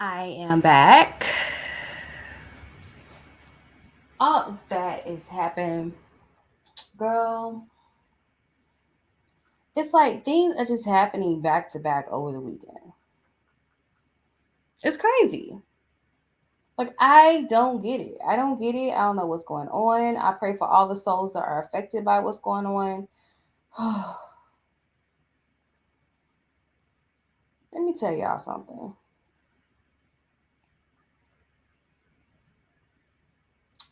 I am back. All that is happening, girl. It's like things are just happening back to back over the weekend. It's crazy. Like I don't get it. I don't get it. I don't know what's going on. I pray for all the souls that are affected by what's going on. Let me tell y'all something.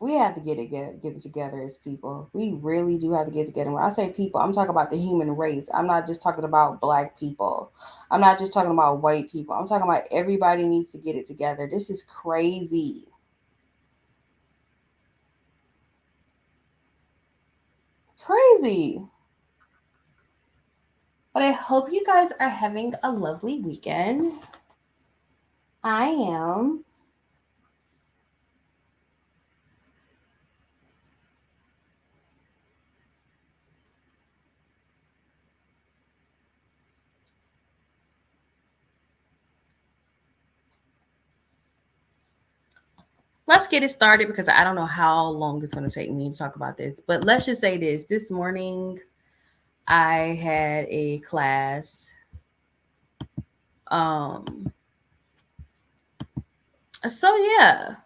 We have to get it together as people. We really do have to get together. When I say people, I'm talking about the human race. I'm not just talking about black people. I'm not just talking about white people. I'm talking about everybody needs to get it together. This is crazy. Crazy. But I hope you guys are having a lovely weekend. I am. Let's get it started because I don't know how long it's going to take me to talk about this. But let's just say this. This morning, I had a class. Um, so yeah,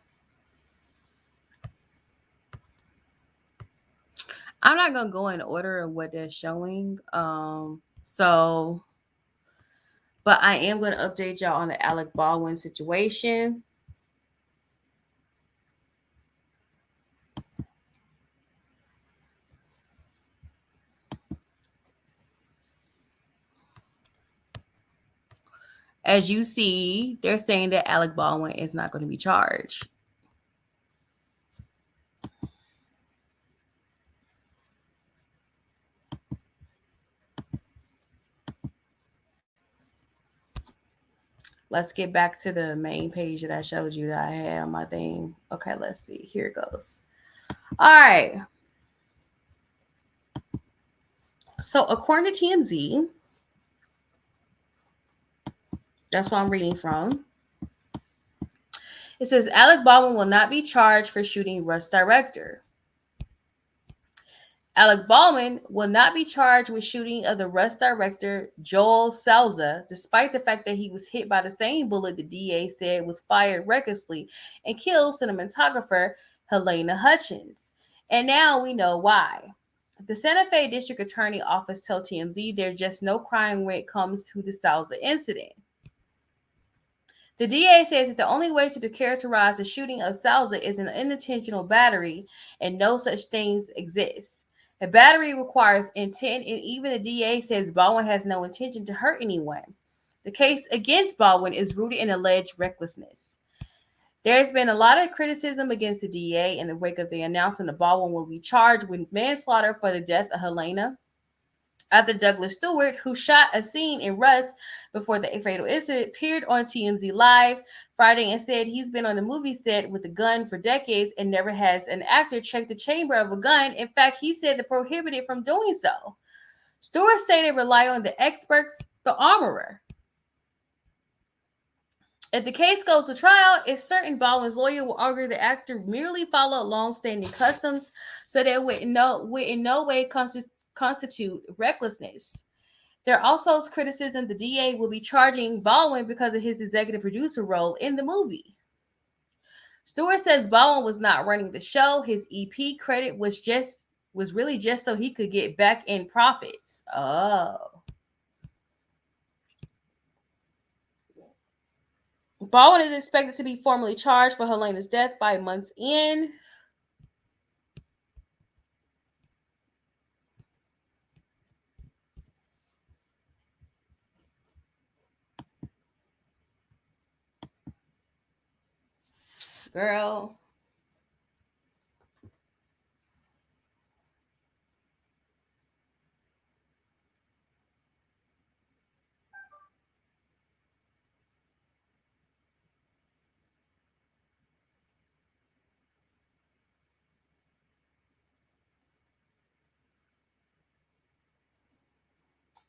I'm not gonna go in order of what they're showing. So, but I am gonna update y'all on the Alec Baldwin situation. As you see, they're saying that Alec Baldwin is not going to be charged. Let's get back to the main page that I showed you that I had on my thing. Okay, let's see. Here it goes. All right. So, according to TMZ, that's what I'm reading from. It says Alec Baldwin will not be charged for shooting Rust director. Alec Baldwin will not be charged with shooting of the Rust director Joel Salza, despite the fact that he was hit by the same bullet the DA said was fired recklessly and killed cinematographer Helena Hutchins. And now we know why. The Santa Fe District Attorney Office tells TMZ there's just no crime when it comes to the Salza incident. The DA says that the only way to characterize the shooting of Salza is an unintentional battery, and no such things exist. A battery requires intent, and even the DA says Baldwin has no intention to hurt anyone. The case against Baldwin is rooted in alleged recklessness. There's been a lot of criticism against the DA in the wake of the announcement that Baldwin will be charged with manslaughter for the death of Helena. After Douglas Stewart, who shot a scene in Rust before the fatal incident, appeared on TMZ Live Friday and said he's been on the movie set with a gun for decades and never has an actor checked the chamber of a gun. In fact, he said they're prohibited from doing so. Stewart stated rely on the experts, the armorer. If the case goes to trial, it's certain Baldwin's lawyer will argue the actor merely followed long-standing customs, so that would in no way constitute recklessness. There also is criticism the DA will be charging Baldwin because of his executive producer role in the movie. Stewart says Baldwin was not running the show. His EP credit was really just so he could get back in profits. Oh. Baldwin is expected to be formally charged for Helena's death by month's end. Girl.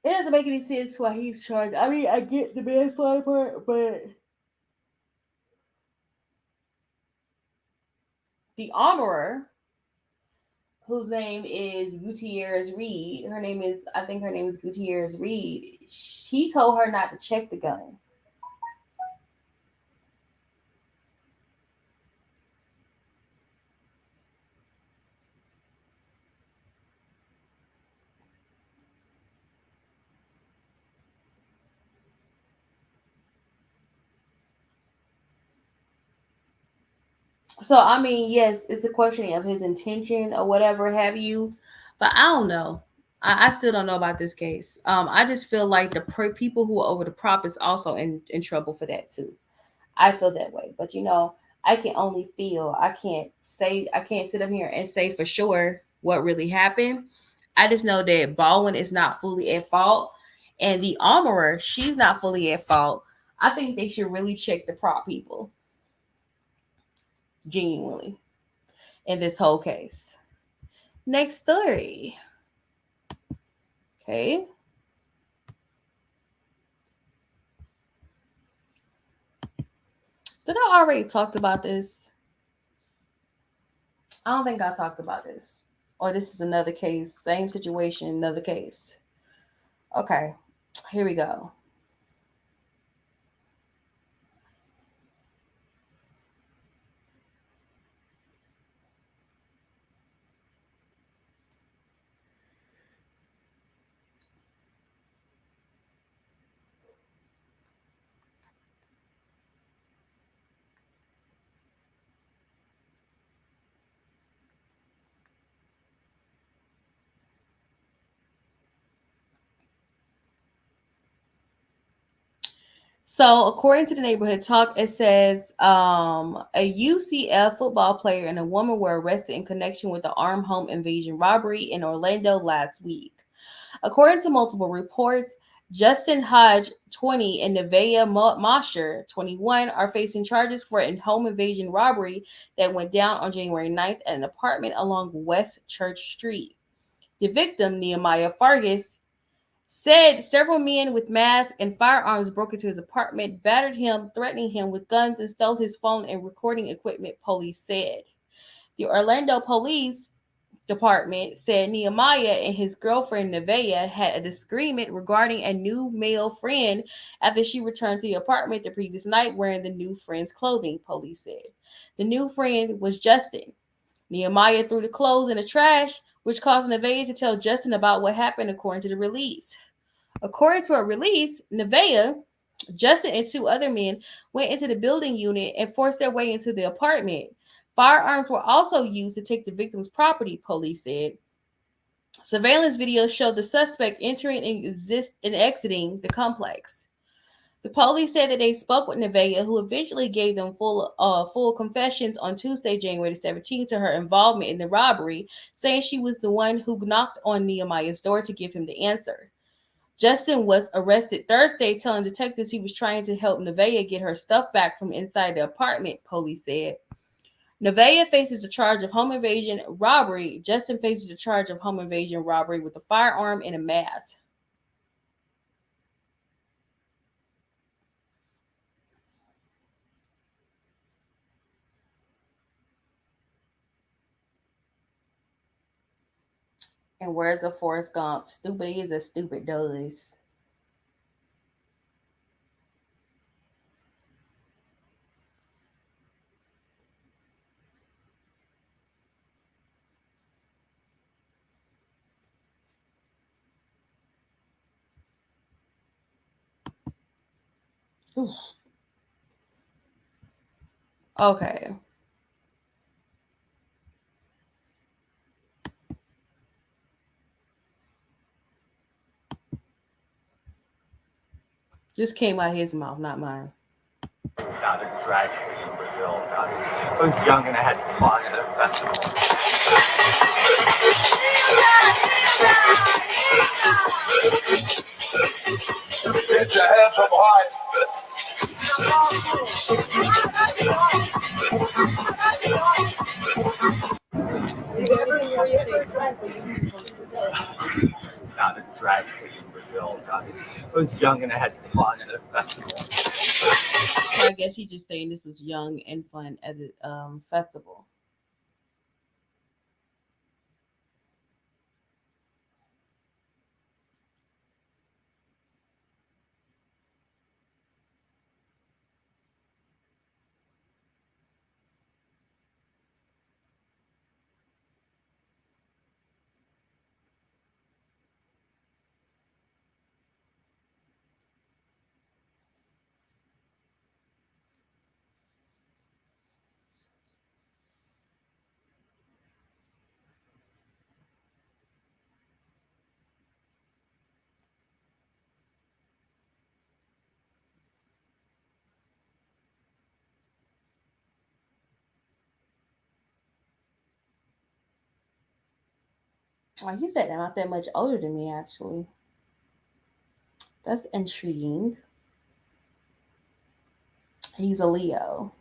It doesn't make any sense why he's charged. I mean, I get the manslaughter part, but The armorer, whose name is Gutierrez Reed, I think her name is Gutierrez Reed. He told her not to check the gun. So I mean, yes, it's a question of his intention or whatever have you, but I don't know. I still don't know about this case. I just feel like the people who are over the prop is also in trouble for that too. I feel that way, but I can only feel. I can't say. I can't sit up here and say for sure what really happened. I just know that Baldwin is not fully at fault, and the armorer, she's not fully at fault. I think they should really check the prop people genuinely in this whole case. Next story. Okay. Did I already talked about this? I don't think I talked about this. Or this is another case, same situation, another case. Okay, here we go. So, according to the neighborhood talk, it says a UCF football player and a woman were arrested in connection with the armed home invasion robbery in Orlando last week. According to multiple reports, Justin Hodge, 20, and Nevaeh Mosher, 21, are facing charges for a home invasion robbery that went down on January 9th at an apartment along West Church Street. The victim, Nehemiah Fargus, said several men with masks and firearms broke into his apartment, battered him, threatening him with guns, and stole his phone and recording equipment, police said. The Orlando Police Department said Nehemiah and his girlfriend Nevaeh had a disagreement regarding a new male friend after she returned to the apartment the previous night wearing the new friend's clothing, police said. The new friend was Justin. Nehemiah threw the clothes in the trash, which caused Nevaeh to tell Justin about what happened, according to the release. According to a release, Nevaeh, Justin, and two other men went into the building unit and forced their way into the apartment. Firearms were also used to take the victim's property, police said. Surveillance video showed the suspect entering and exiting the complex. The police said that they spoke with Nevaeh, who eventually gave them full confessions on Tuesday, January 17th, to her involvement in the robbery, saying she was the one who knocked on Nehemiah's door to give him the answer. Justin was arrested Thursday, telling detectives he was trying to help Nevaeh get her stuff back from inside the apartment, police said. Nevaeh faces a charge of home invasion robbery. Justin faces a charge of home invasion robbery with a firearm and a mask. In words of Forrest Gump, stupid is as stupid does. Okay. This came out of his mouth, not mine. Not a drag queen in Brazil. I was young and I had fun at a festival. Get your hands up high. Not a drag queen in Brazil. I was young and I had fun at a festival. So I guess he just saying this was young and fun at a festival. Like he said, they're not that much older than me, actually. That's intriguing. He's a Leo.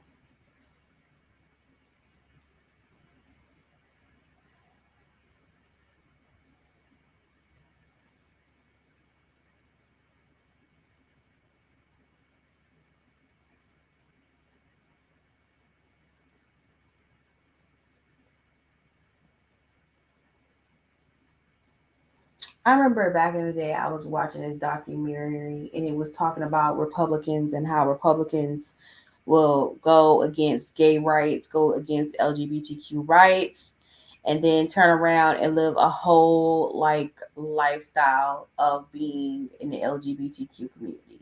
I remember back in the day, I was watching this documentary, and it was talking about Republicans and how Republicans will go against gay rights, go against LGBTQ rights, and then turn around and live a whole like lifestyle of being in the LGBTQ community.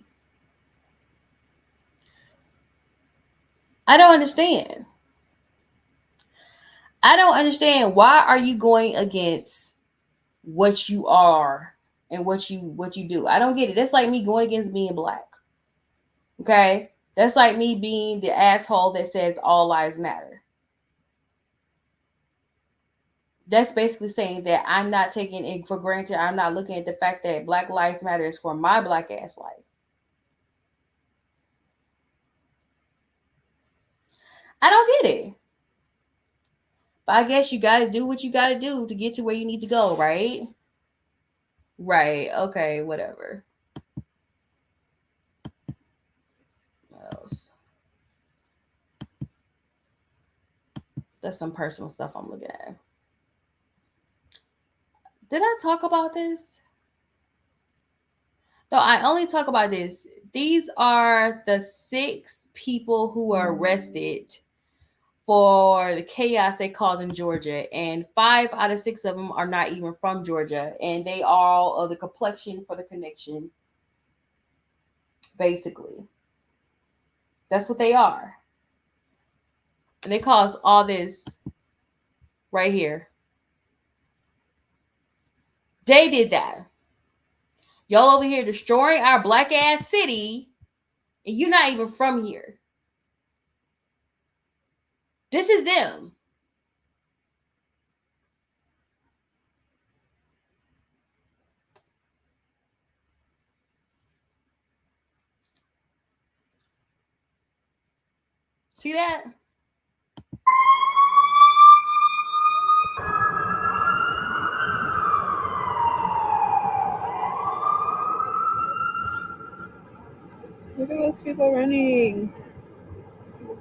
I don't understand. I don't understand why are you going against what you are and what you do. I don't get it. That's like me going against being black. Okay? That's like me being the asshole that says all lives matter. That's basically saying that I'm not taking it for granted. I'm not looking at the fact that Black Lives Matter is for my black ass life. I don't get it. But I guess you got to do what you got to do to get to where you need to go, right? Right. Okay. Whatever. What else? That's some personal stuff I'm looking at. Did I talk about this? No, I only talk about this. These are the 6 people who were arrested for the chaos they caused in Georgia, and 5 out of 6 of them are not even from Georgia, and they are all of the complexion for the connection. Basically, that's what they are, and they caused all this right here. They did that. Y'all over here destroying our black ass city, and you're not even from here. This is them. See that? Look at those people running.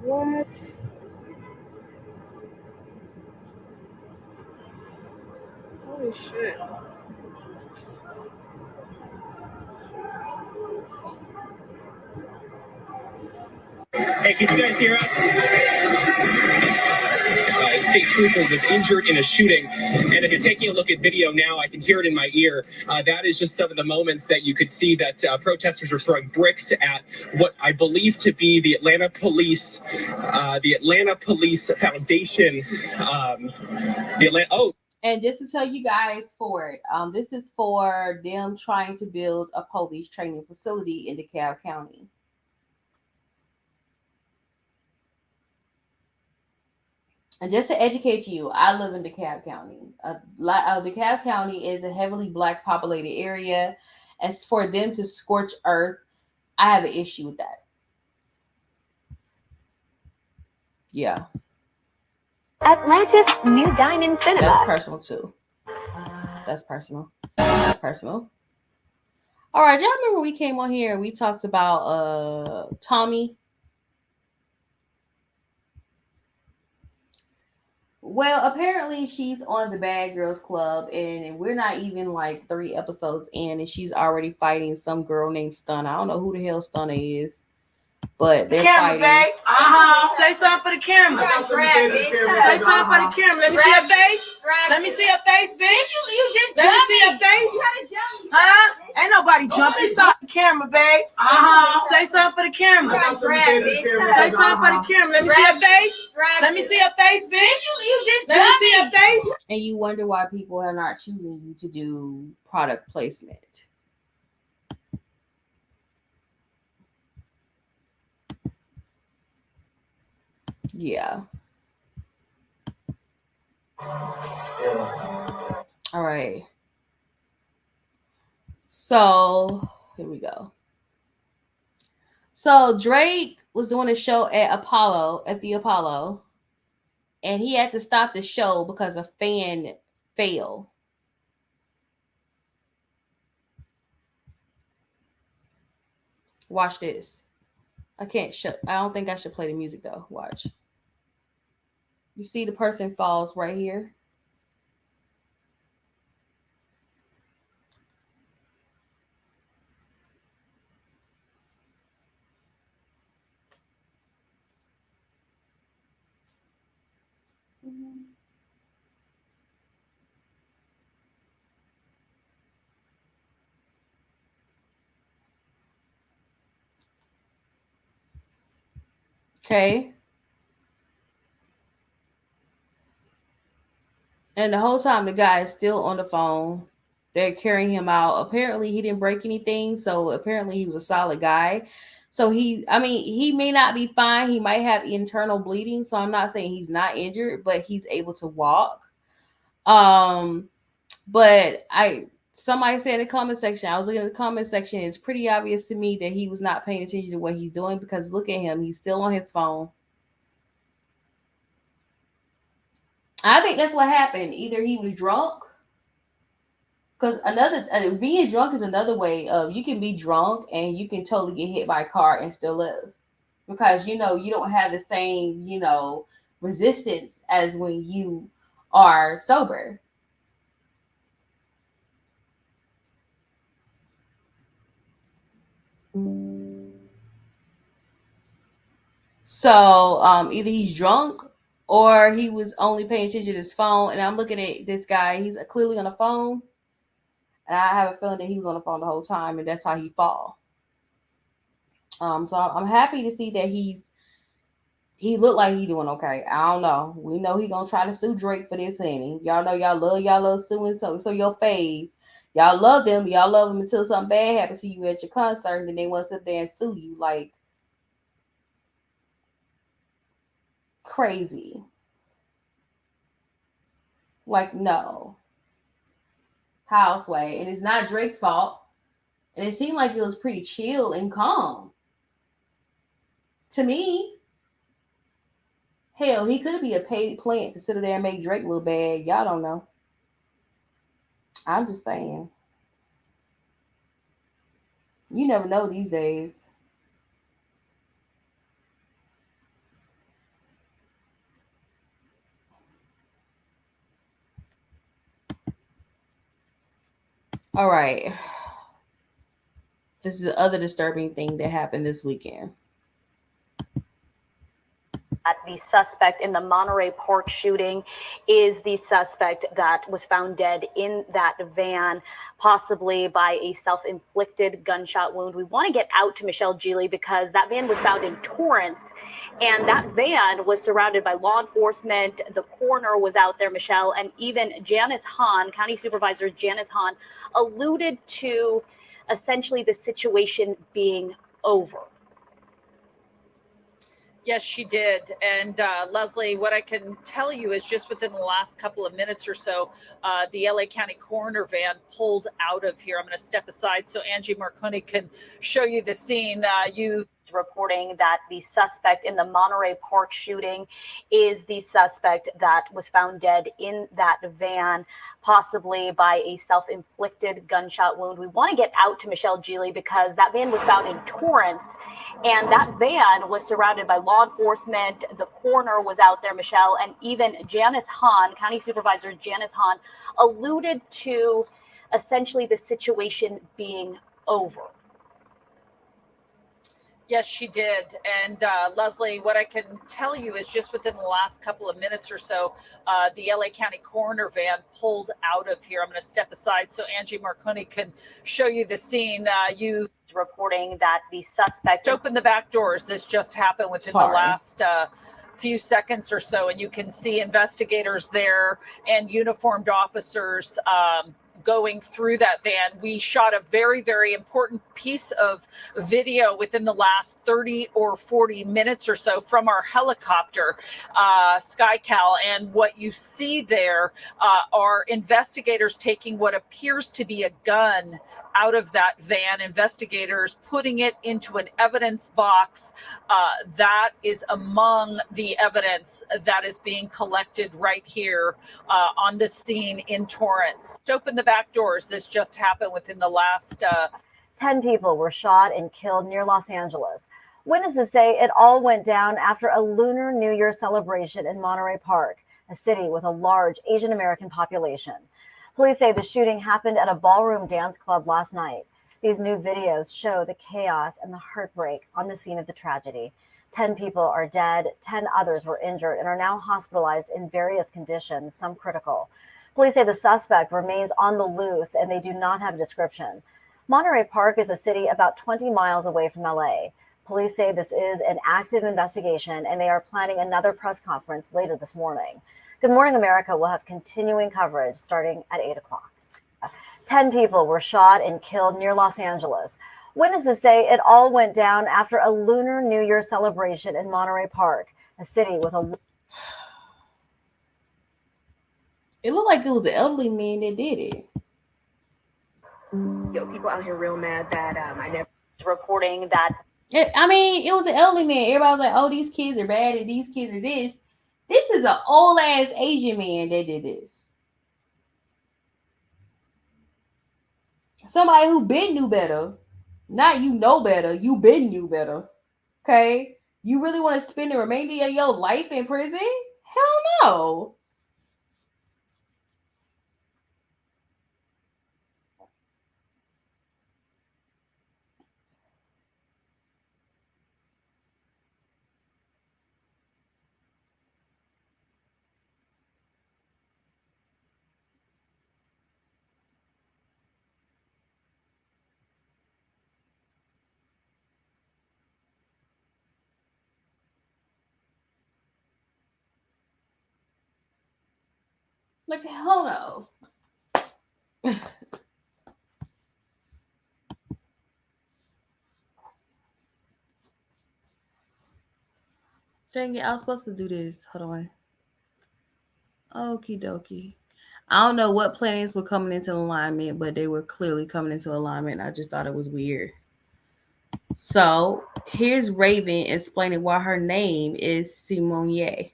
What? Holy shit. Hey, can you guys hear us? A state trooper was injured in a shooting, and if you're taking a look at video now, I can hear it in my ear. That is just some of the moments that you could see that protesters were throwing bricks at what I believe to be the Atlanta Police Foundation. And just to tell you guys for it, this is for them trying to build a police training facility in DeKalb County. And just to educate you, I live in DeKalb County. DeKalb County is a heavily black populated area. As for them to scorch earth, I have an issue with that. Yeah. Atlantis New Diamond Cinema. That's personal too. That's personal. That's personal. All right, y'all remember we came on here and we talked about Tommy. Well, apparently she's on the Bad Girls Club, and we're not even like 3 episodes in, and she's already fighting some girl named Stunna. I don't know who the hell Stunna is, but they're camera, fighting. Say something for the camera. Say something for the camera. Let me see your face. Let me see your face, bitch. You just Let me see your face. Huh? Ain't nobody jumping. You saw the camera, babe. Say something for the camera. Say something for the camera. Let me see your face. Let me see your face, bitch. You just Let me see your face. And you wonder why people are not choosing you to do product placement. Yeah. All right. So here we go. So Drake was doing a show at the Apollo, and he had to stop the show because a fan fell. Watch this. I can't shut. I don't think I should play the music though. Watch. You see the person falls right here. Okay. And the whole time the guy is still on the phone. They're carrying him out. Apparently he didn't break anything, so apparently he was a solid guy. So he may not be fine. He might have internal bleeding, so I'm not saying he's not injured, but he's able to walk. Um but I somebody said in the comment section, I was looking at the comment section, it's pretty obvious to me that he was not paying attention to what he's doing because look at him, he's still on his phone. I think that's what happened. Either he was drunk, because being drunk is another way of you can be drunk and you can totally get hit by a car and still live because you don't have the same resistance as when you are sober. So either he's drunk or he was only paying attention to his phone. And I'm looking at this guy; he's clearly on the phone, and I have a feeling that he was on the phone the whole time, and that's how he fall. So I'm happy to see that he looked like he doing okay. I don't know. We know he gonna try to sue Drake for this, honey. Y'all know y'all love suing so your face. Y'all love them. Y'all love them until something bad happens to you at your concert, and then they want to sit there and sue you like crazy. Like no, houseway, and it's not Drake's fault. And it seemed like it was pretty chill and calm to me. Hell, he could be a paid plant to sit there and make Drake look bad. Y'all don't know. I'm just saying. You never know these days. All right. This is the other disturbing thing that happened this weekend. The suspect in the Monterey Park shooting is the suspect that was found dead in that van, possibly by a self-inflicted gunshot wound. We want to get out to Michelle Geely because that van was found in Torrance, and that van was surrounded by law enforcement. The coroner was out there, Michelle, and even Janice Hahn, County Supervisor Janice Hahn, alluded to essentially the situation being over. Yes, she did. And Leslie, what I can tell you is just within the last couple of minutes or so, the LA County coroner van pulled out of here. I'm going to step aside so Angie Marconi can show you the scene. Reporting that the suspect in the Monterey Park shooting is the suspect that was found dead in that van, possibly by a self-inflicted gunshot wound. We want to get out to Michelle Geely because that van was found in Torrance, and that van was surrounded by law enforcement. The coroner was out there, Michelle, and even Janice Hahn, County Supervisor Janice Hahn, alluded to essentially the situation being over. Yes, she did. And Leslie, what I can tell you is just within the last couple of minutes or so, the LA County coroner van pulled out of here. I'm going to step aside so Angie Marconi can show you the scene. Reporting that the suspect opened the back doors. This just happened within the last few seconds or so, and you can see investigators there and uniformed officers going through that van. We shot a very, very important piece of video within the last 30 or 40 minutes or so from our helicopter, SkyCal. And what you see there are investigators taking what appears to be a gun out of that van, investigators putting it into an evidence box that is among the evidence that is being collected right here on the scene in Torrance. Open the back doors. This just happened within the last 10 people were shot and killed near Los Angeles. Witnesses say it all went down after a Lunar New Year celebration in Monterey Park, a city with a large Asian American population. Police say the shooting happened at a ballroom dance club last night. These new videos show the chaos and the heartbreak on the scene of the tragedy. 10 people are dead, 10 others were injured and are now hospitalized in various conditions, some critical. Police say the suspect remains on the loose and they do not have a description. Monterey Park is a city about 20 miles away from LA. Police say this is an active investigation and they are planning another press conference later this morning. Good Morning America will have continuing coverage starting at 8 o'clock. 10 people were shot and killed near Los Angeles. Witnesses say it all went down after a Lunar New Year celebration in Monterey Park, a city with a... It looked like it was an elderly man that did it. Yo, people out here real mad that I never... Reporting that... It was an elderly man. Everybody was like, oh, these kids are bad and these kids are this. This is an old-ass Asian man that did this. Somebody who been knew better. Not you know better. You been knew better. Okay? You really want to spend the remainder of your life in prison? Hell no. Like, hell no. Dang it, I was supposed to do this. Hold on. Okie dokie. I don't know what planets were coming into alignment, but they were clearly coming into alignment. I just thought it was weird. So here's Raven explaining why her name is Simone.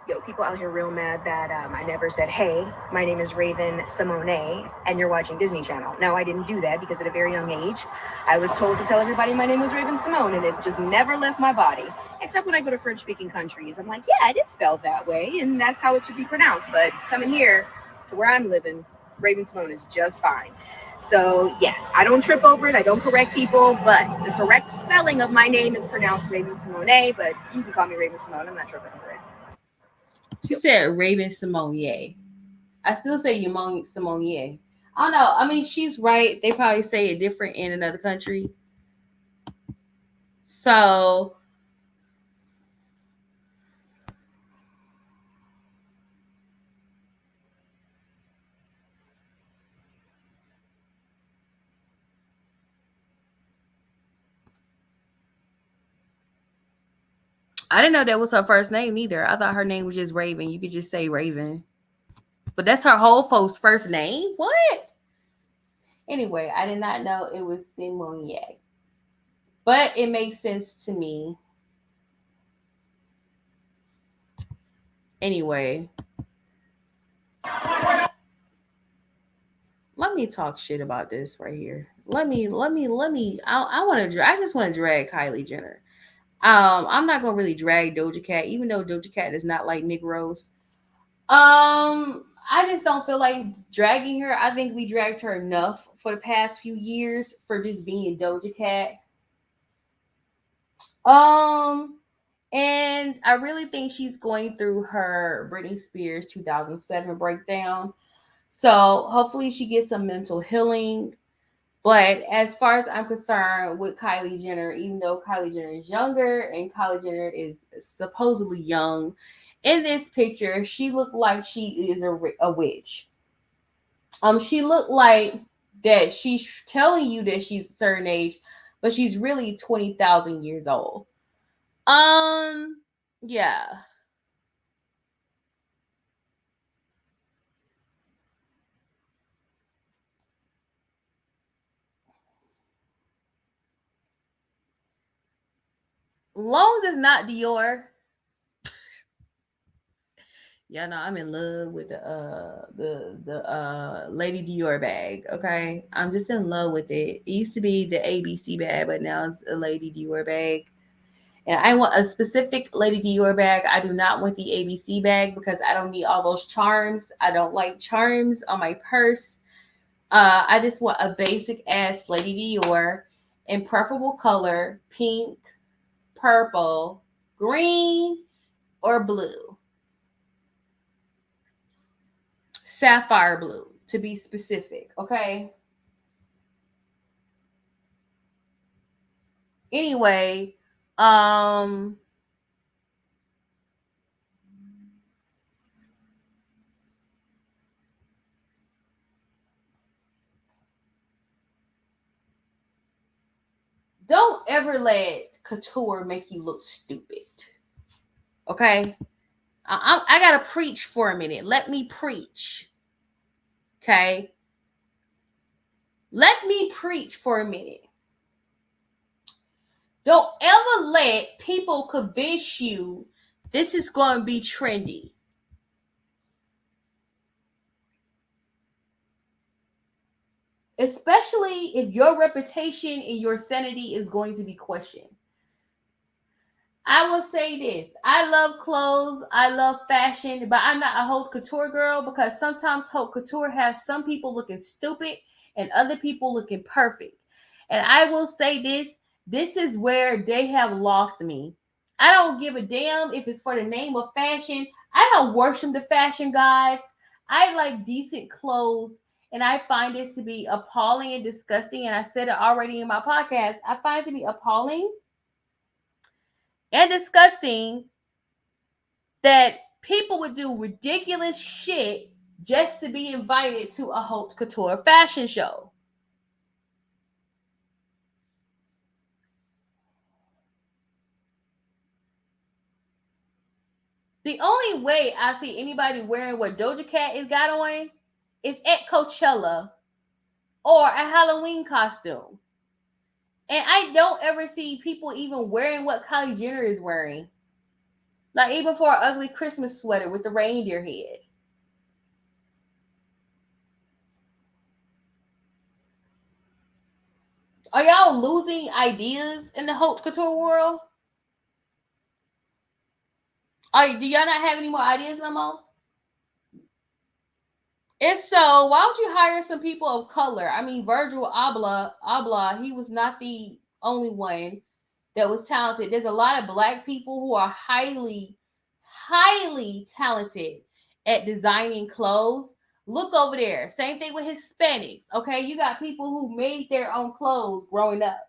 Yo, people out here real mad that I never said, hey, my name is Raven Simone, and you're watching Disney Channel. No, I didn't do that because at a very young age, I was told to tell everybody my name was Raven Simone, and it just never left my body. Except when I go to French-speaking countries. I'm like, yeah, it is spelled that way, and that's how it should be pronounced. But coming here to where I'm living, Raven Simone is just fine. So, yes, I don't trip over it. I don't correct people, but the correct spelling of my name is pronounced Raven Simone, but you can call me Raven Simone. I'm not tripping over it. She said Raven Simone. I still say Simone. I don't know. I mean, she's right. They probably say it different in another country. So I didn't know that was her first name either. I thought her name was just Raven. You could just say Raven. But that's her whole first name? What? Anyway, I did not know it was Simone. But it makes sense to me. Anyway. Let me talk shit about this right here. I just want to drag Kylie Jenner. I'm not gonna really drag Doja Cat, even though Doja Cat is not like Negroes. I just don't feel like dragging her. I think we dragged her enough for the past few years for just being Doja Cat. And I really think she's going through her Britney Spears 2007 breakdown. So hopefully she gets some mental healing. But as far as I'm concerned with Kylie Jenner, even though Kylie Jenner is younger and Kylie Jenner is supposedly young, in this picture, she looked like she is a witch. She looked like that she's telling you that she's a certain age, but she's really 20,000 years old. Yeah. Long as it's not Dior. Yeah, no, I'm in love with the Lady Dior bag. Okay, I'm just in love with it. It used to be the ABC bag, but now it's a Lady Dior bag. And I want a specific Lady Dior bag. I do not want the ABC bag because I don't need all those charms. I don't like charms on my purse. I just want a basic ass Lady Dior in preferable color, pink, purple, green, or blue. Sapphire blue, to be specific. Okay. Anyway, um, don't ever let couture make you look stupid. Okay. I gotta preach for a minute. Let me preach. Okay. Let me preach for a minute. Don't ever let people convince you this is going to be trendy. Especially if your reputation and your sanity is going to be questioned. I will say this. I love clothes. I love fashion, but I'm not a haute couture girl because sometimes haute couture has some people looking stupid and other people looking perfect. And I will say this is where they have lost me. I don't give a damn if it's for the name of fashion. I don't worship the fashion gods. I like decent clothes and I find this to be appalling and disgusting. And I said it already in my podcast. I find it to be appalling and disgusting that people would do ridiculous shit just to be invited to a haute couture fashion show. The only way I see anybody wearing what Doja Cat has got on is at Coachella or a Halloween costume. And I don't ever see people even wearing what Kylie Jenner is wearing. Not even for an ugly Christmas sweater with the reindeer head. Are y'all losing ideas in the haute couture world? Do y'all not have any more ideas no more? If so, why would you hire some people of color? I mean, Virgil Abloh, he was not the only one that was talented. There's a lot of black people who are highly talented at designing clothes. Look over there. Same thing with Hispanics. Okay, you got people who made their own clothes growing up.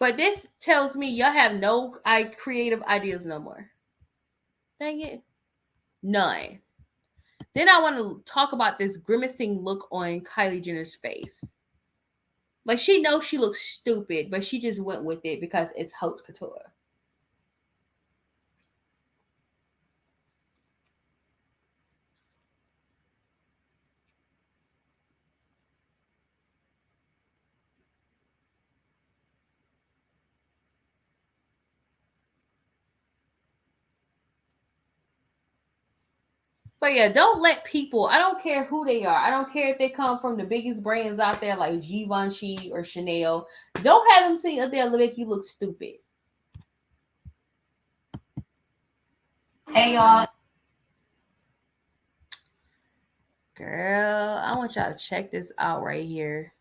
But this tells me y'all have no creative ideas no more. Dang it. None. Then I want to talk about this grimacing look on Kylie Jenner's face. Like she knows she looks stupid, but she just went with it because it's haute couture. But yeah, don't let people, I don't care who they are. I don't care if they come from the biggest brands out there like Givenchy or Chanel. Don't have them sit up there to make you look stupid. Hey y'all. Girl, I want y'all to check this out right here.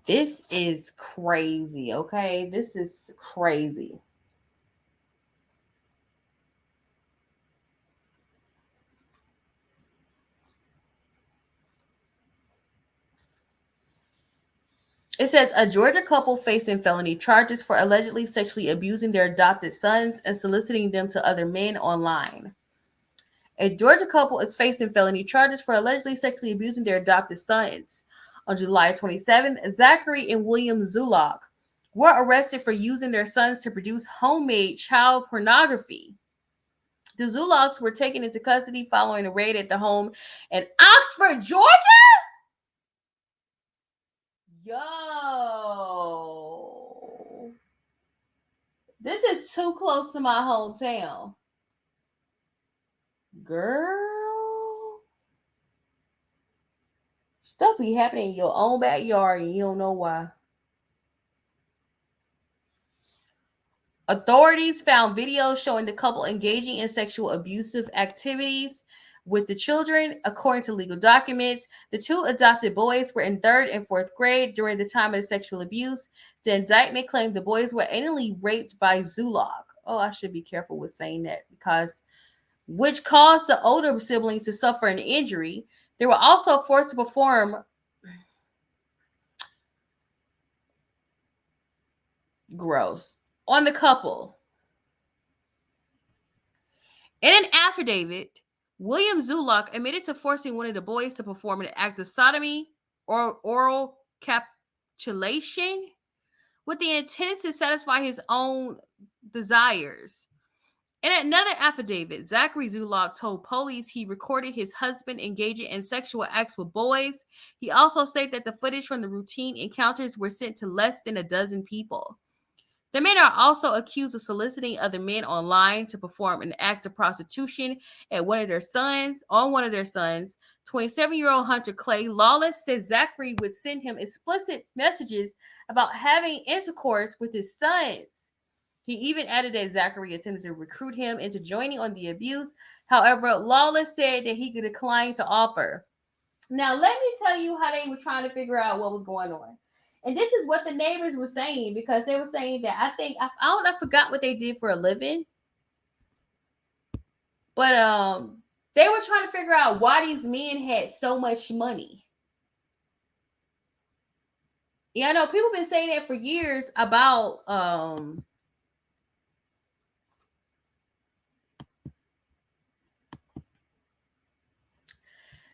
This is crazy, okay? This is crazy. It says a Georgia couple facing felony charges for allegedly sexually abusing their adopted sons and soliciting them to other men online. A Georgia couple is facing felony charges for allegedly sexually abusing their adopted sons. On July 27th, Zachary and William Zulock were arrested for using their sons to produce homemade child pornography. The Zulocks were taken into custody following a raid at the home in Oxford, Georgia. Yo, this is too close to my hometown. Girl, stuff be happening in your own backyard and you don't know why. Authorities found videos showing the couple engaging in sexual abusive activities with the children. According to legal documents, the two adopted boys were in 3rd and 4th grade during the time of the sexual abuse. The indictment claimed the boys were anally raped by Zulock. Oh, I should be careful with saying that because which caused the older sibling to suffer an injury. They were also forced to perform gross on the couple. In an affidavit, William Zulock admitted to forcing one of the boys to perform an act of sodomy or oral capitulation with the intent to satisfy his own desires. In another affidavit, Zachary Zulock told police he recorded his husband engaging in sexual acts with boys. He also stated that the footage from the routine encounters were sent to less than a dozen people. The men are also accused of soliciting other men online to perform an act of prostitution on one of their sons. 27-year-old Hunter Clay Lawless said Zachary would send him explicit messages about having intercourse with his sons. He even added that Zachary attempted to recruit him into joining on the abuse. However, Lawless said that he could decline to offer. Now, let me tell you how they were trying to figure out what was going on. And this is what the neighbors were saying, because they were saying that I forgot what they did for a living. But they were trying to figure out why these men had so much money. Yeah, I know people have been saying that for years about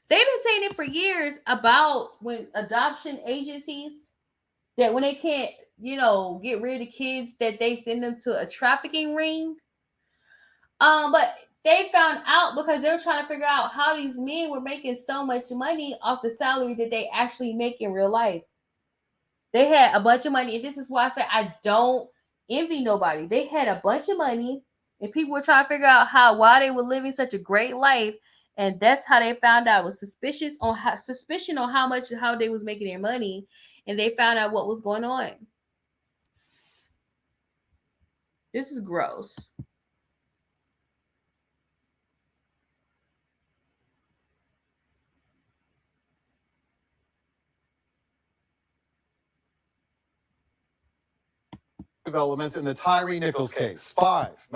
they've been saying it for years about when adoption agencies, that when they can't, get rid of kids, that they send them to a trafficking ring. But they found out because they were trying to figure out how these men were making so much money off the salary that they actually make in real life. They had a bunch of money, and this is why I say I don't envy nobody. They had a bunch of money, and people were trying to figure out why they were living such a great life, and that's how they found out. It was suspicion on how they was making their money, and they found out what was going on. This is gross. Developments in the Tyree Nichols case. 5.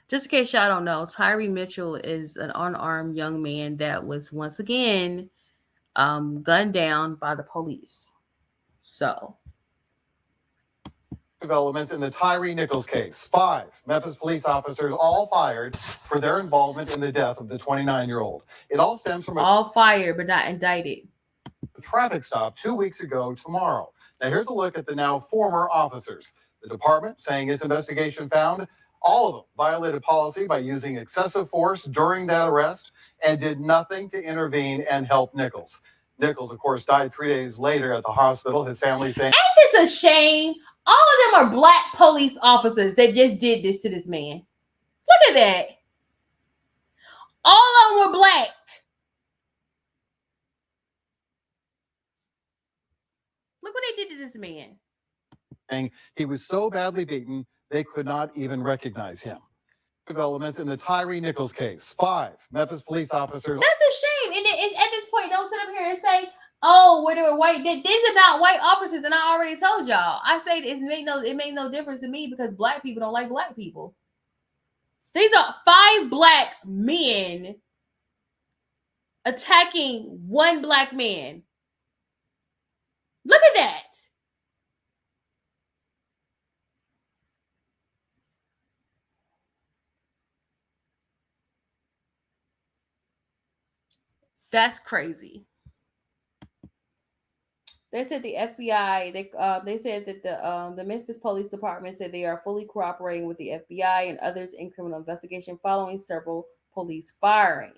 Just in case y'all don't know, Tyree Mitchell is an unarmed young man that was once again gunned down by the police. So, developments in the Tyree Nichols case. 5 Memphis police officers all fired for their involvement in the death of the 29-year-old. It all stems from all fired but not indicted. A traffic stop 2 weeks ago tomorrow. Now here's a look at the now former officers. The department saying its investigation found all of them violated policy by using excessive force during that arrest and did nothing to intervene and help Nichols. Nichols, of course, died 3 days later at the hospital. His family saying, ain't this a shame? All of them are black police officers that just did this to this man. Look at that. All of them were black. Look what they did to this man. He was so badly beaten, they could not even recognize him. Developments in the Tyree Nichols case. 5 Memphis police officers. That's a shame. And at this point, don't sit up here and say, oh, where they were white. These are not white officers, and I already told y'all. I say it made no difference to me because black people don't like black people. These are 5 black men attacking 1 black man. Look at that. That's crazy. They said the FBI. They said that the Memphis Police Department said they are fully cooperating with the FBI and others in criminal investigation following several police firing.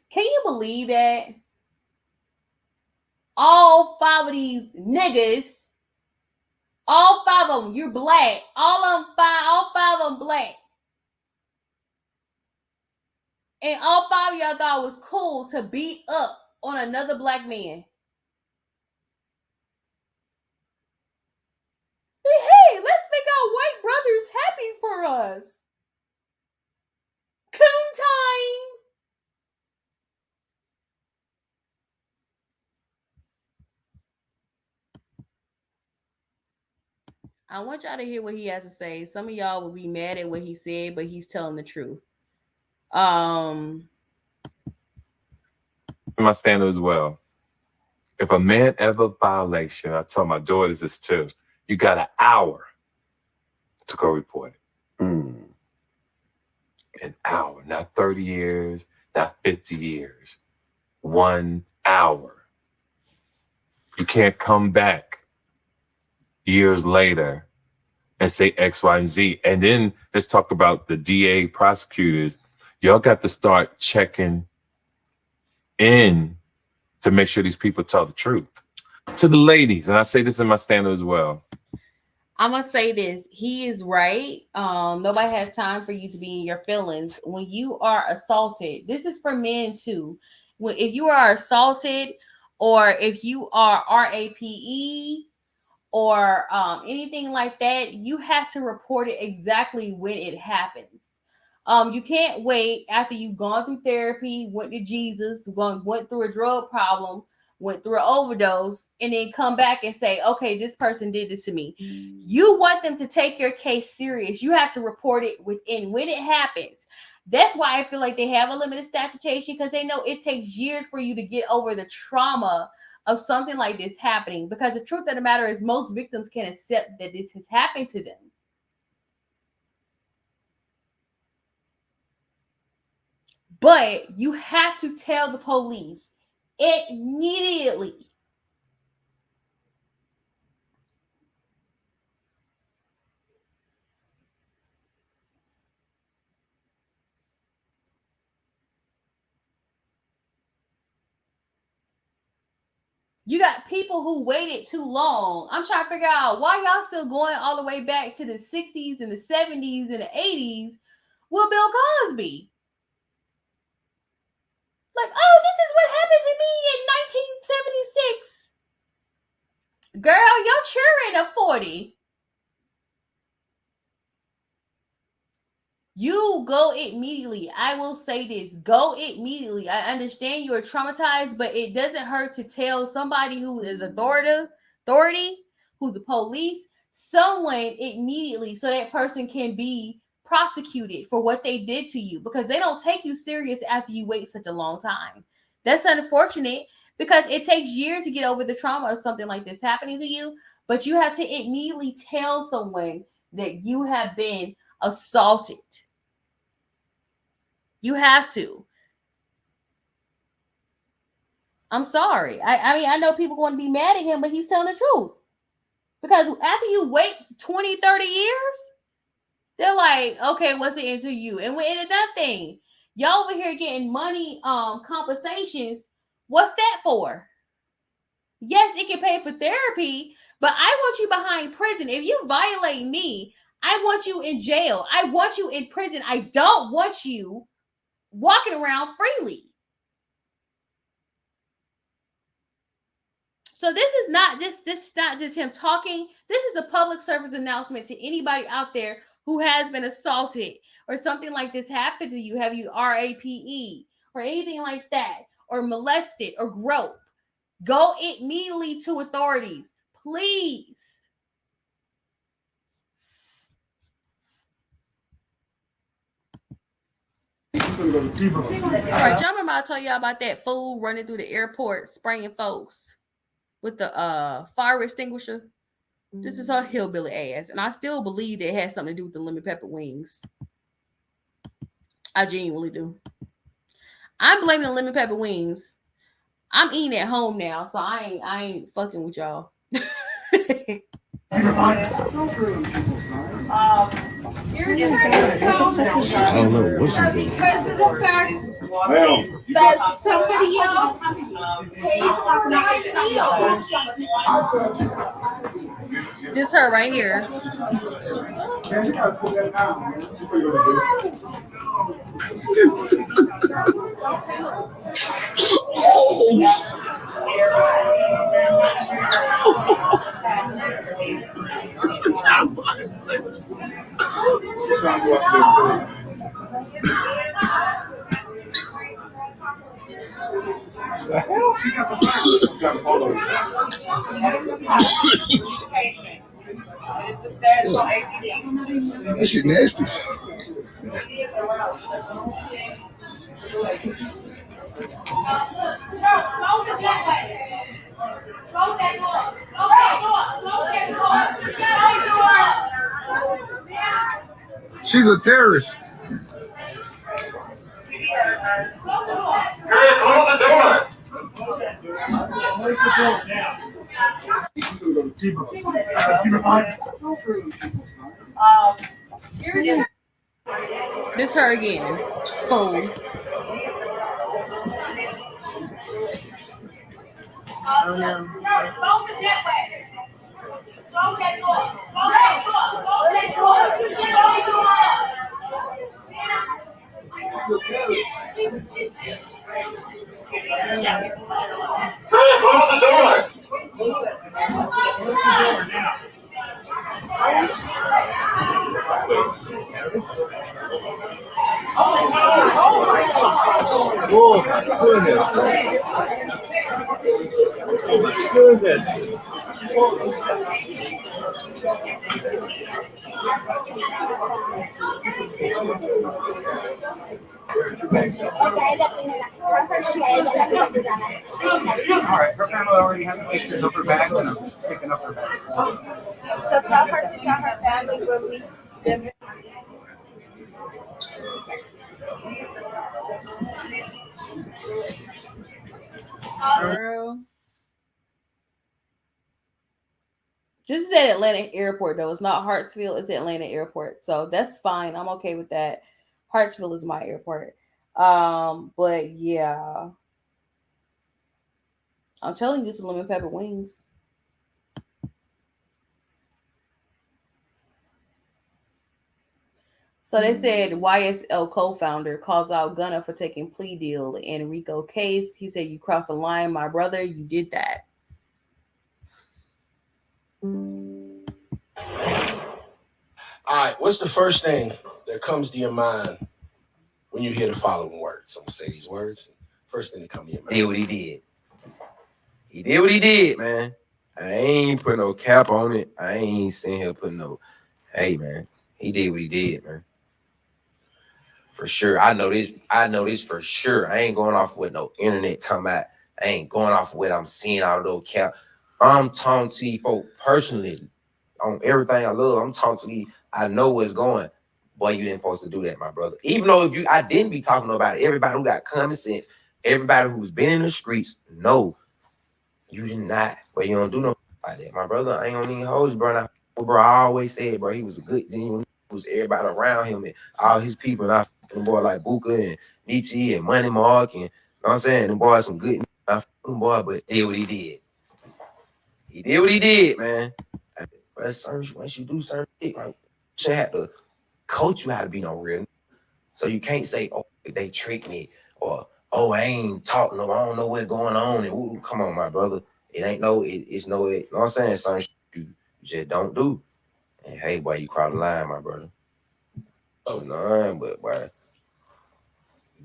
Can you believe that? All 5 of these niggas, all 5 of them, you're black. All 5 of them black. And all 5 of y'all thought it was cool to beat up on another black man. Hey, let's make our white brothers happy for us. Coon time. I want y'all to hear what he has to say. Some of y'all will be mad at what he said, but he's telling the truth. My standard as well. If a man ever violates you, I tell my daughters this too, you got an hour to go report it. An hour, not 30 years, not 50 years. 1 hour. You can't come back years later and say X, Y, and Z. And then let's talk about the DA, prosecutors. Y'all got to start checking in to make sure these people tell the truth. To the ladies, and I say this in my standard as well. I'm gonna say this. He is right. Nobody has time for you to be in your feelings. When you are assaulted, this is for men too. If you are assaulted, or if you are RAPE, or anything like that, you have to report it exactly when it happens. You can't wait after you've gone through therapy, went to Jesus, went through a drug problem, went through an overdose, and then come back and say, okay, this person did this to me. You want them to take your case serious. You have to report it within when it happens. That's why I feel like they have a limited statutation, because they know it takes years for you to get over the trauma of something like this happening. Because the truth of the matter is most victims can't accept that this has happened to them. But you have to tell the police immediately. You got people who waited too long. I'm trying to figure out why y'all still going all the way back to the 60s and the 70s and the 80s with Bill Cosby. Like, oh, this is what happened to me in 1976. Girl, your children are 40. You go immediately. I will say this. Go immediately. I understand you are traumatized, but it doesn't hurt to tell somebody who is authority, who's the police, someone immediately, so that person can be prosecuted for what they did to you, because they don't take you serious after you wait such a long time. That's unfortunate, because it takes years to get over the trauma of something like this happening to you, but you have to immediately tell someone that you have been assaulted. You have to. I'm sorry. I mean, I know people going to be mad at him, but he's telling the truth. Because after you wait 20, 30 years, they're like, okay, what's it into you? And when it's nothing, y'all over here getting money compensations. What's that for? Yes, it can pay for therapy, but I want you behind prison. If you violate me, I want you in jail. I want you in prison. I don't want you walking around freely. So this is not just him talking. This is a public service announcement to anybody out there who has been assaulted or something like this happened to you. Have you RAPE or anything like that, or molested or groped? Go immediately to authorities. Please. All right, y'all remember I told y'all about that fool running through the airport spraying folks with the fire extinguisher? This is her hillbilly ass, and I still believe that it has something to do with the lemon pepper wings. I genuinely do. I'm blaming the lemon pepper wings. I'm eating at home now, so I ain't fucking with y'all. I don't know what she doing. Because of the fact that somebody else paid for my meal. This her right here. That shit nasty. She's a terrorist. This her again. Fool. Oh no. Oh my goodness. Oh my goodness. Alright, her family already has pictures of her bag and I'm picking up her bag. So tell her to tell her family where we live. Girl. This is at Atlanta Airport, though. It's not Hartsfield. It's Atlanta Airport. So that's fine. I'm okay with that. Hartsfield is my airport. But yeah. I'm telling you, it's lemon pepper wings. So they said YSL co-founder calls out Gunna for taking plea deal in Rico case. He said, "You crossed the line, my brother. You did that." All right, what's the first thing that comes to your mind when you hear the following words? I'm gonna say these words. First thing that comes to your mind. He did what he did. He did what he did, man. I ain't put no cap on it. I ain't sitting here putting no, hey, man. He did what he did, man. For sure. I know this for sure. I ain't going off with no internet talking about. I ain't going off what I'm seeing out of those cap. I'm talking to you folk personally on everything I love. I'm talking to you. I know what's going. Boy, you didn't supposed to do that, my brother. Even though I didn't be talking about it. Everybody who got common sense, everybody who's been in the streets, no, you did not. But you don't do no like that, my brother. I ain't gonna even hold you, bro. Bro, I always said, bro, he was a good genuine. Was everybody around him and all his people. And I boy like Buka and Nietzsche and Money Mark and you know what I'm saying, them boys some good boy, but he did what he did. He did what he did, man. Once you do certain shit, like, you have to coach you how to be no real. So you can't say, oh, they tricked me, or oh, I ain't talking, no, I don't know what's going on. And ooh, come on, my brother. It ain't no, it's no, you know what I'm saying? Certain shit you just don't do. And hey, boy, you crossed the line, my brother. Oh, no, but boy,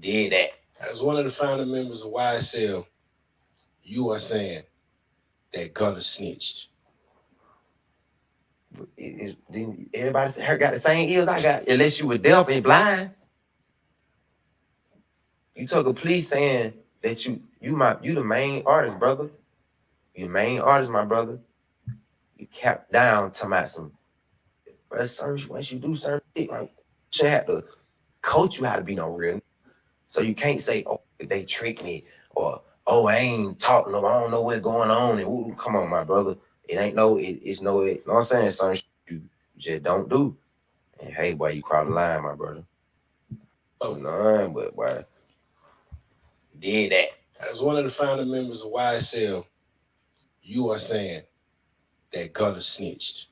did that. As one of the founding members of YSL, you are saying that Gunna snitched. Then everybody got the same ears I got, unless you were deaf and blind. You took a plea saying that you the main artist, brother. You the main artist, my brother. You capped down to my some. Once you do certain shit, like should have to coach you how to be no real. So you can't say, oh, they tricked me, or oh, I ain't talking no, I don't know what's going on. And ooh, come on, my brother. It ain't no, it's no, you know what I'm saying? Some shit you just don't do. And hey, boy, you crossed the line, my brother. Oh, no, but boy, did that. As one of the founding members of YSL, you are saying that Gunna snitched.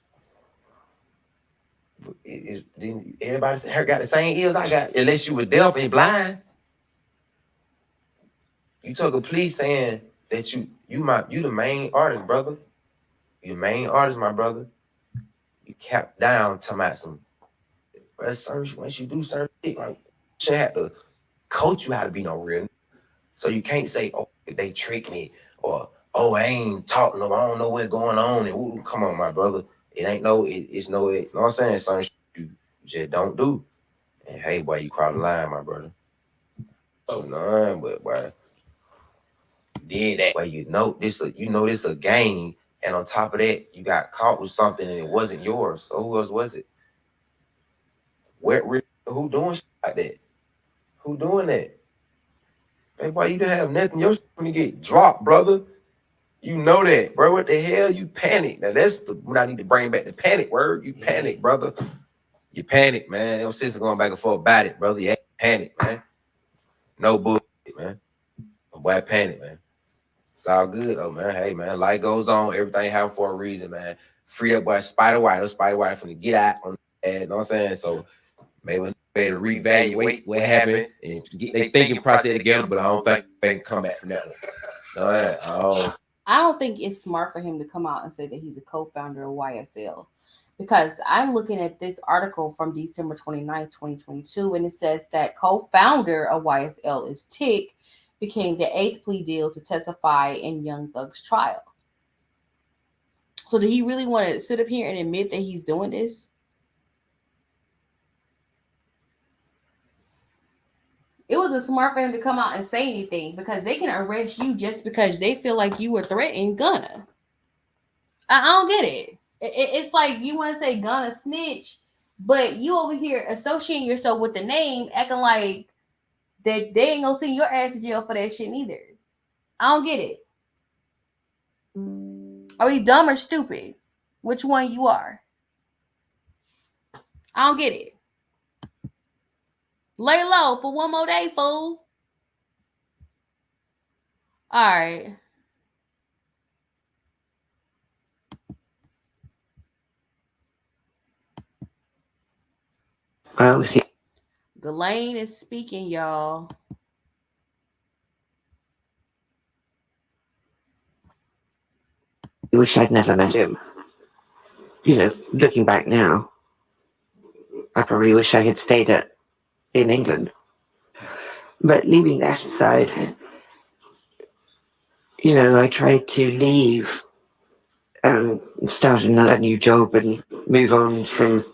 Then everybody got the same ears I got, unless you were deaf and blind. You took a plea saying that you the main artist, brother. You the main artist, my brother. You capped down to my some. Once you do certain shit, like should have to coach you how to be no real. So you can't say, oh, they tricked me, or oh, I ain't talking no, I don't know what's going on. And ooh, come on, my brother. It ain't no, it's no, you know what I'm saying? Some shit you just don't do. And hey, boy, you crossed the line, my brother. Oh, no, but boy, did that. Boy, you know this a game, and on top of that, you got caught with something and it wasn't yours. So who else was it? Who doing shit like that? Who doing that? Hey, boy, you didn't have nothing. Your shit when you get dropped, brother. You know that, bro. What the hell? You panic. Now that's what I need to bring back the panic word. You panic, brother. You panic, man. Them sisters going back and forth about it, brother. You ain't panic, man. No bullshit, man. Boy, panic, man. It's all good though, man. Hey, man, life goes on. Everything happens for a reason, man. Free up boy Spider White. Spider White from the get out on the ad, you know what I'm saying? So maybe they to reevaluate what happened and get they thinking process together, but I don't think they can come back from that one. I don't think it's smart for him to come out and say that he's a co-founder of YSL. Because I'm looking at this article from December 29th, 2022, and it says that co-founder of YSL is Tick, became the 8th plea deal to testify in Young Thug's trial. So did he really want to sit up here and admit that he's doing this? It wasn't smart for him to come out and say anything, because they can arrest you just because they feel like you were threatening Gunna. I don't get it. It's like you want to say Gunna snitch, but you over here associating yourself with the name, acting like that they ain't gonna send your ass to jail for that shit neither. I don't get it. Are we dumb or stupid? Which one you are? I don't get it. Lay low for one more day, fool. All right. Well, see, Ghislaine is speaking, y'all. I wish I'd never met him. You know, looking back now, I probably wish I had stayed in England. But leaving that aside, you know, I tried to leave and start another new job and move on from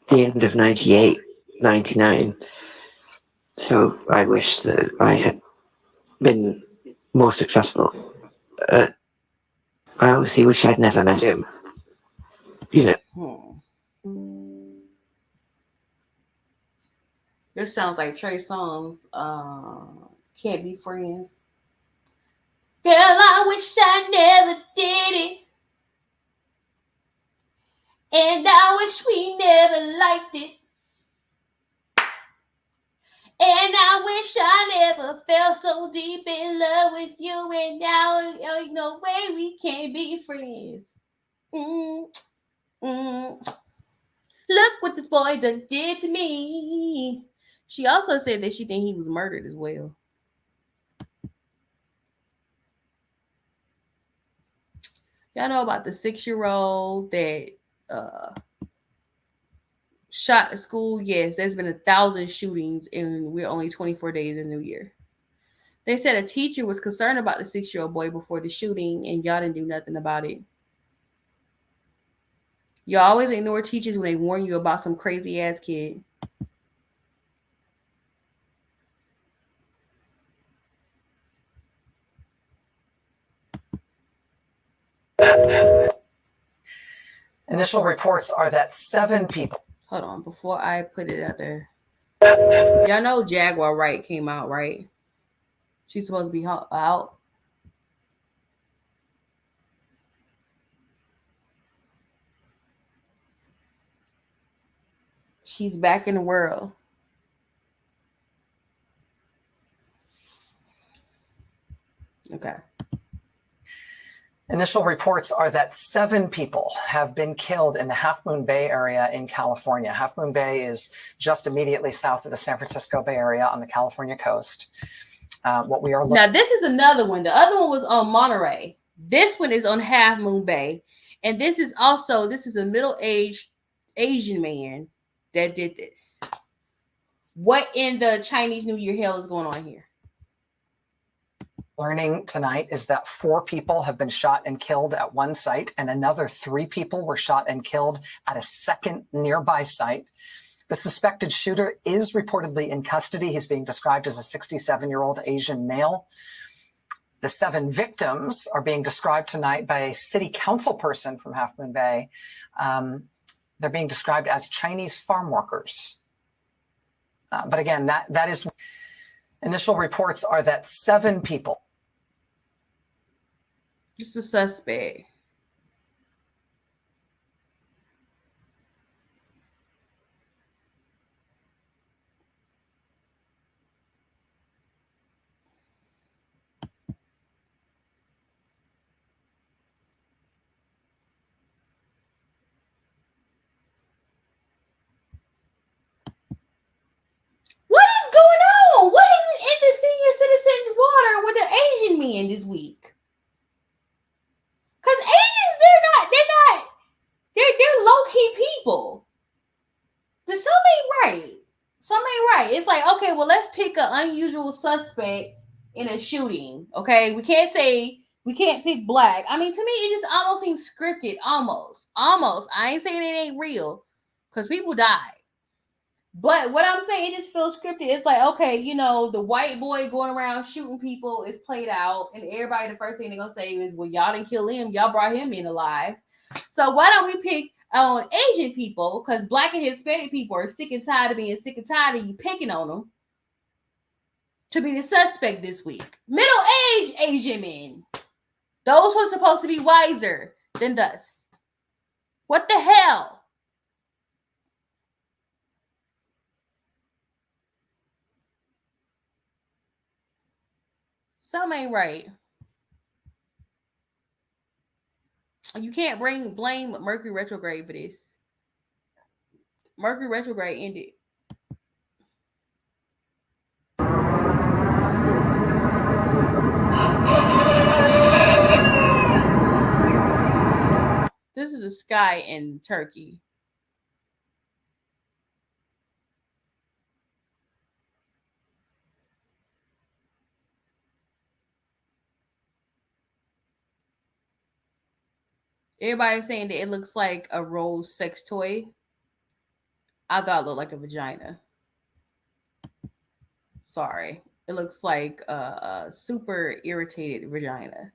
the end of 98, 99. So I wish that I had been more successful. I obviously wish I'd never met him. You know. This sounds like Trey Songz. Can't Be Friends. Girl, I wish I never did it. And I wish we never liked it. And I wish I never felt so deep in love with you. And now ain't no way we can't be friends. Look what this boy done did to me. She also said that she think he was murdered as well. Y'all know about the 6-year-old that shot at school? Yes, there's been 1,000 shootings and we're only 24 days in New Year. They said a teacher was concerned about the 6-year-old boy before the shooting and y'all didn't do nothing about it. You always ignore teachers when they warn you about some crazy ass kid. Initial reports are that 7 people. Hold on, before I put it out there. Y'all know Jaguar Wright came out, right? She's supposed to be out. She's back in the world. Okay. Initial reports are that 7 people have been killed in the Half Moon Bay area in California. Half Moon Bay is just immediately south of the San Francisco Bay Area on the California coast. What we are now, this is another one. The other one was on Monterey. This one is on Half Moon Bay, and this is a middle-aged Asian man that did this. What in the Chinese New Year hell is going on here? Learning tonight is that 4 people have been shot and killed at one site, and another 3 people were shot and killed at a second nearby site. The suspected shooter is reportedly in custody. He's being described as a 67-year-old Asian male. The 7 victims are being described tonight by a city council person from Half Moon Bay. They're being described as Chinese farm workers. But again, that is... Initial reports are that 7 people. Just a suspect. What is going on? What is in the senior citizens water with the Asian men this week? Because Asians, they're low-key people. Something ain't right. It's like, okay, well, let's pick an unusual suspect in a shooting. Okay, we can't pick black. I mean, to me, it just almost seems scripted. Almost. I ain't saying it ain't real, because people die. But what I'm saying, it just feels scripted. It's like, okay, the white boy going around shooting people is played out, and everybody, the first thing they're gonna say is, well, y'all didn't kill him, y'all brought him in alive. So why don't we pick on Asian people? Because black and Hispanic people are sick and tired of being sick and tired of you picking on them to be the suspect this week. Middle-aged Asian men. Those who are supposed to be wiser than us. What the hell? Something ain't right. You can't blame Mercury retrograde for this. Mercury retrograde ended. This is the sky in Turkey. Everybody's saying that it looks like a rose sex toy. I thought it looked like a vagina. Sorry. It looks like a super irritated vagina.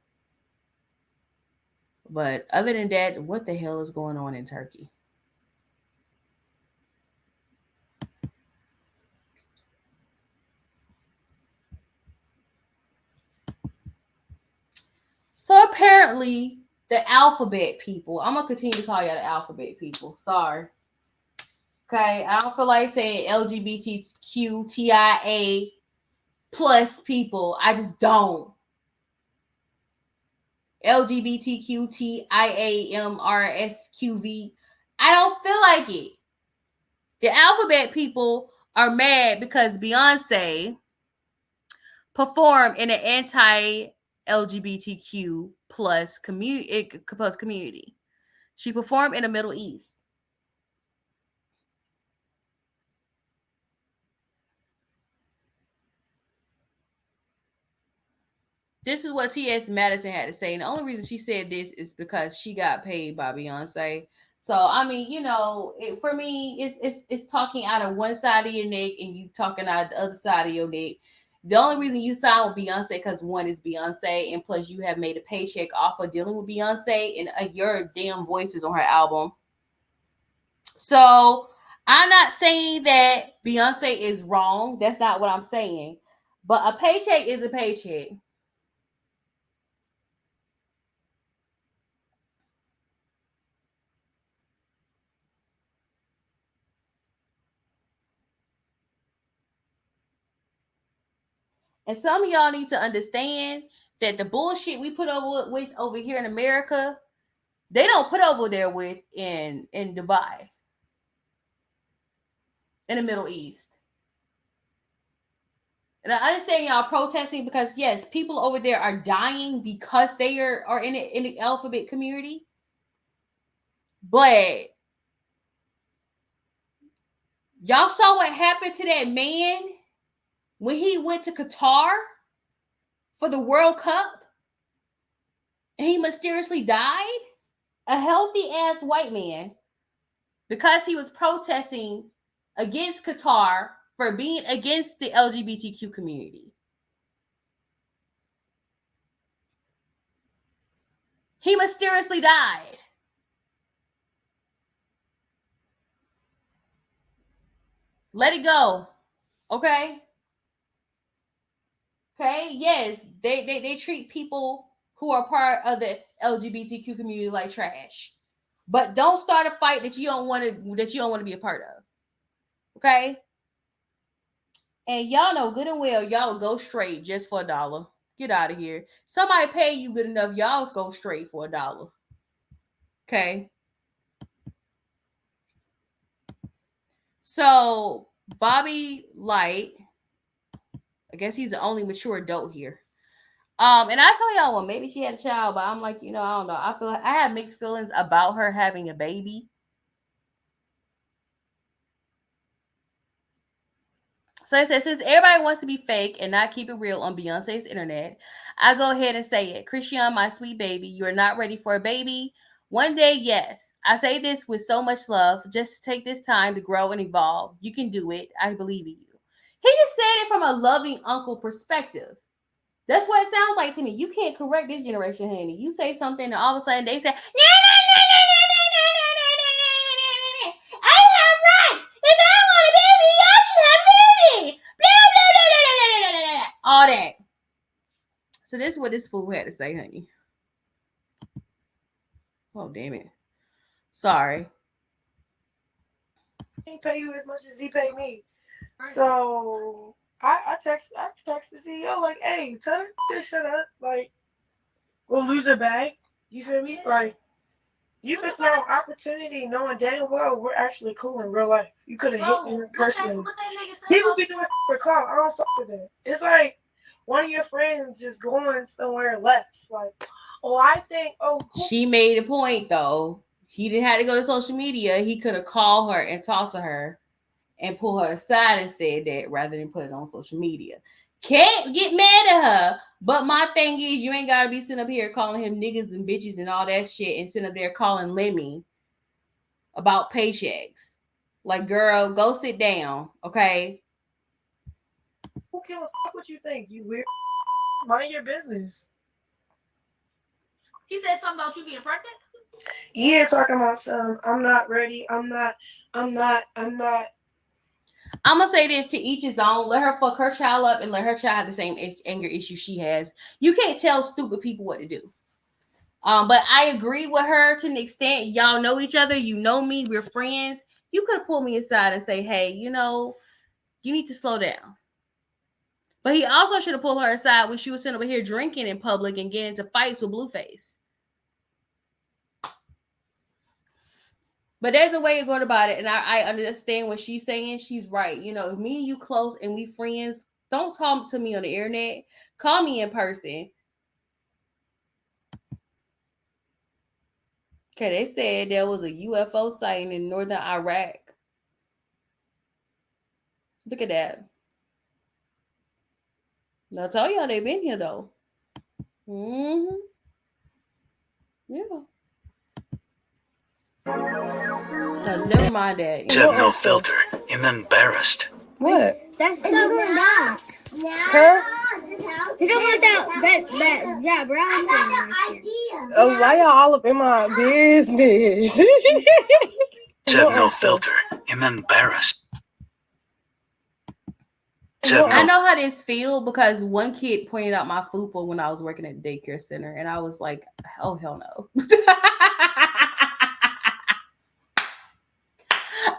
But other than that, what the hell is going on in Turkey? So apparently, the alphabet people, I'm going to continue to call y'all the alphabet people. Sorry. Okay, I don't feel like saying LGBTQTIA plus people. I just don't. LGBTQTIAMRSQV. I don't feel like it. The alphabet people are mad because Beyonce performed in an anti-LGBTQ plus community. She performed in the Middle East. This is what T.S. Madison had to say. And the only reason she said this is because she got paid by Beyonce. So I mean, for me, it's talking out of one side of your neck and you talking out of the other side of your neck. The only reason you signed with Beyonce because one is Beyonce, and plus you have made a paycheck off of dealing with Beyonce, and your damn voice is on her album. So I'm not saying that Beyonce is wrong. That's not what I'm saying. But a paycheck is a paycheck. And some of y'all need to understand that the bullshit we put over with over here in America, they don't put over there with in Dubai, in the Middle East. And I understand y'all protesting because yes, people over there are dying because they are in the alphabet community. But y'all saw what happened to that man when he went to Qatar for the World Cup and he mysteriously died? A healthy ass white man, because he was protesting against Qatar for being against the LGBTQ community. He mysteriously died. Let it go. Okay? Okay? Yes, they treat people who are part of the LGBTQ community like trash. But don't start a fight that you don't want to be a part of. Okay? And y'all know good and well y'all will go straight just for $1. Get out of here. Somebody pay you good enough, y'all go straight for $1. Okay? So Bobby Light, I guess he's the only mature adult here. And I tell y'all, well, maybe she had a child, but I'm like, I don't know. I feel like I have mixed feelings about her having a baby. So it says, since everybody wants to be fake and not keep it real on Beyonce's internet, I go ahead and say it. Christian, my sweet baby, you are not ready for a baby. One day, yes. I say this with so much love. Just take this time to grow and evolve. You can do it. I believe in you. He just said it from a loving uncle perspective. That's what it sounds like to me. You can't correct this generation, honey. You say something and all of a sudden they say, I have rights. If I want a baby, y'all should have baby. Blah, blah, blah, blah, blah, blah, blah. All that. So this is what this fool had to say, honey. Oh, damn it. Sorry. He pay you as much as he pay me. So I text the CEO like, hey, tell her this shut up. Like, we'll lose a bag. You feel me? Like, you missed out on opportunity knowing damn well we're actually cool in real life. You could have hit me personally. People be doing for clout. I don't fuck with that. It's like one of your friends just going somewhere left. Like, She made a point though. He didn't have to go to social media. He could have called her and talked to her and pull her aside and said that rather than put it on social media. Can't get mad at her. But my thing is, you ain't gotta be sitting up here calling him niggas and bitches and all that shit and sitting up there calling Lemmy about paychecks. Like, girl, go sit down, okay? Who can fuck what you think? You weird. Mind your business. He said something about you being pregnant? Yeah, talking about some. I'm not ready. I'm not. I'm gonna say this, to each his own. Let her fuck her child up and let her child have the same anger issue she has. You can't tell stupid people what to do. But I agree with her to an extent. Y'all know each other. You know me. We're friends. You could pull me aside and say, hey, you need to slow down. But he also should have pulled her aside when she was sitting over here drinking in public and getting into fights with Blueface. But there's a way of going about it, and I understand what she's saying. She's right. If me and you close and we friends, don't talk to me on the internet. Call me in person. Okay, they said there was a UFO sighting in northern Iraq. Look at that. Now, I tell y'all they've been here, though. Mm-hmm. Yeah. Never mind that. Said no filter. I'm embarrassed. What? That's not going down. Huh? You don't want that brown thing. Oh, why y'all all up in my business? Said no filter. I'm embarrassed. I know how this feels because one kid pointed out my fupa when I was working at the daycare center, and I was like, "Oh hell no!"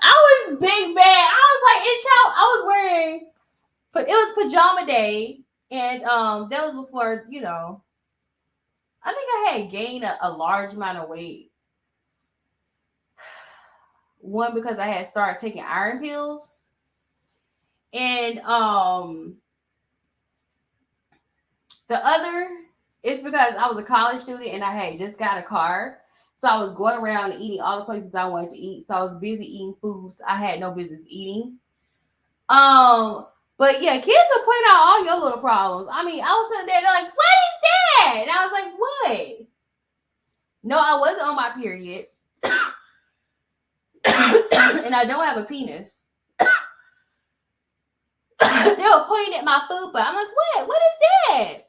I was big bad. I was like, I was wearing, but it was pajama day, and that was before I think I had gained a large amount of weight. One, because I had started taking iron pills, and the other is because I was a college student and I had just got a car. So I was going around and eating all the places I wanted to eat. So I was busy eating foods I had no business eating. But yeah, kids will point out all your little problems. I mean, I was sitting there, they're like, "What is that?" And I was like, "What?" No, I wasn't on my period. And I don't have a penis. They were pointing at my fupa. I'm like, "What? What is that?"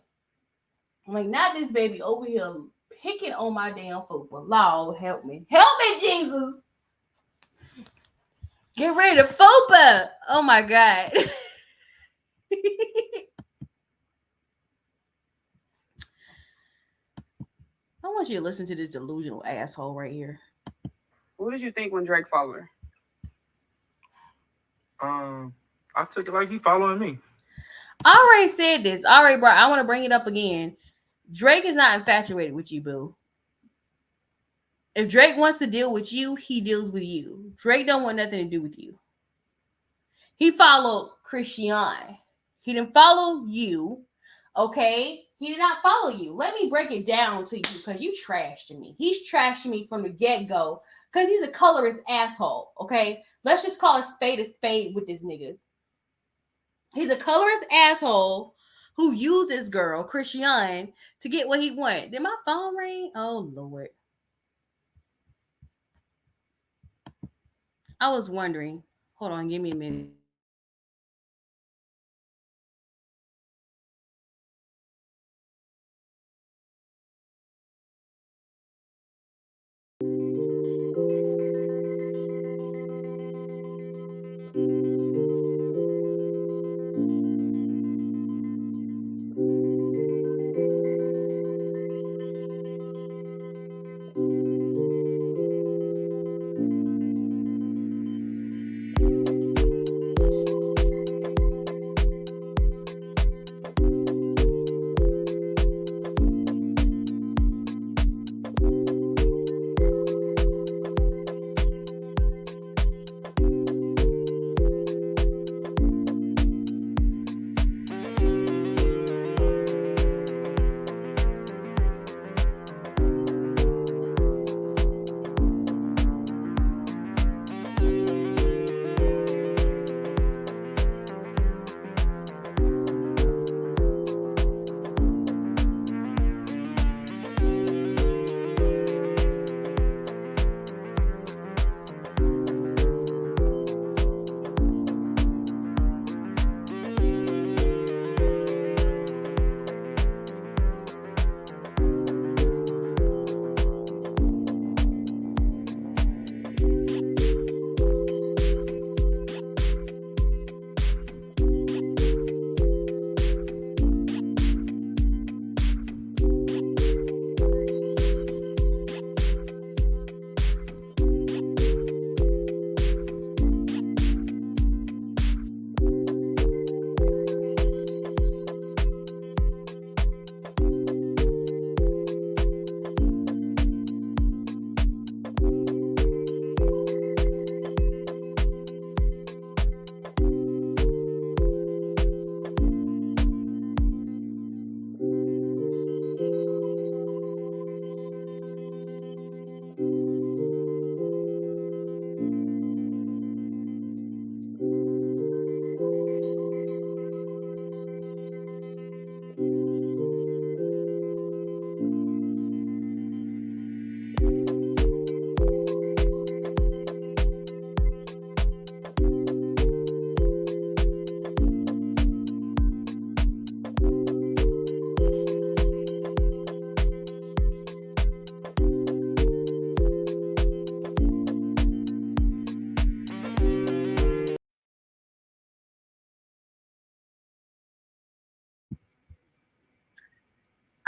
I'm like, "Not this baby over here picking on my damn fupa. Lord, help me. Help me, Jesus. Get rid of fupa." Oh my God. I want you to listen to this delusional asshole right here. What did you think when Drake followed her? I took it like he following me. I already said this. All right, bro. I want to bring it up again. Drake is not infatuated with you, boo. If Drake wants to deal with you, he deals with you. Drake don't want nothing to do with you. He followed Christian. He didn't follow you. Okay? He did not follow you. Let me break it down to you because you trashed me. He's trashing me from the get-go because he's a colorist asshole. Okay? Let's just call a spade with this nigga. He's a colorist asshole who uses girl, Christian, to get what he wants. Did my phone ring? Oh, Lord. I was wondering. Hold on, give me a minute.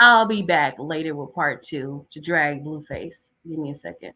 I'll be back later with part 2 to drag Blueface. Give me a second.